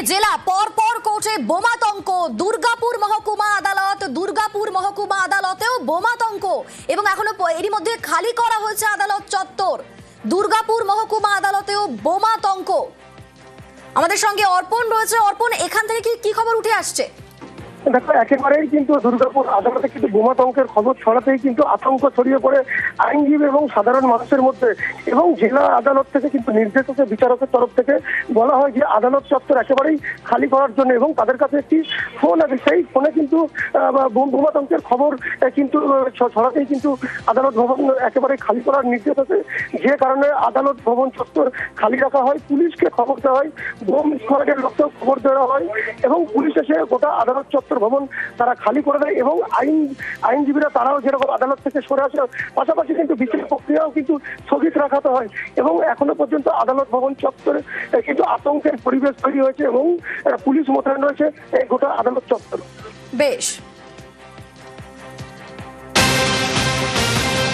জেলা পর কোর্টে বোমাতঙ্ক। দুর্গাপুর মহকুমা আদালতেও বোমাতঙ্ক এবং এখনো এরই মধ্যে খালি করা হয়েছে আদালত চত্বর। দুর্গাপুর মহকুমা আদালতেও বোমাতঙ্ক। আমাদের সঙ্গে অর্পণ রয়েছে। অর্পণ, এখান থেকে কি খবর উঠে আসছে? দেখো, একেবারেই কিন্তু দুর্গাপুর আদালতে কিন্তু বোমাতঙ্কের খবর ছড়াতেই কিন্তু আতঙ্ক ছড়িয়ে পড়ে আইনজীবী এবং সাধারণ মানুষের মধ্যে। এবং জেলা আদালত থেকে কিন্তু নির্দেশ হচ্ছে, বিচারকের তরফ থেকে বলা হয় যে আদালত চত্বর একেবারেই খালি করার জন্য, এবং তাদের কাছে একটি ফোন আছে, সেই ফোনে কিন্তু বোমাতঙ্কের খবর কিন্তু ছড়াতেই কিন্তু আদালত ভবন একেবারে খালি করার নির্দেশ আছে, যে কারণে আদালত ভবন চত্বর খালি রাখা হয়। পুলিশকে খবর দেওয়া হয়, বোম স্কোয়াডের লোককেও খবর দেওয়া হয়, এবং পুলিশ এসে গোটা আদালত চত্বর ভবন তারা খালি করে দেয়। এবং আইনজীবীরা তারাও যেরকম আদালত থেকে সরে আসে, পাশাপাশি কিন্তু বিচার প্রক্রিয়াও কিন্তু স্থগিত রাখাতে হয়। এবং এখনো পর্যন্ত আদালত ভবন চত্বরে কিন্তু আতঙ্কের পরিবেশ তৈরি হয়েছে এবং পুলিশ মোতায়েন রয়েছে এই গোটা আদালত চত্বর। বেশ।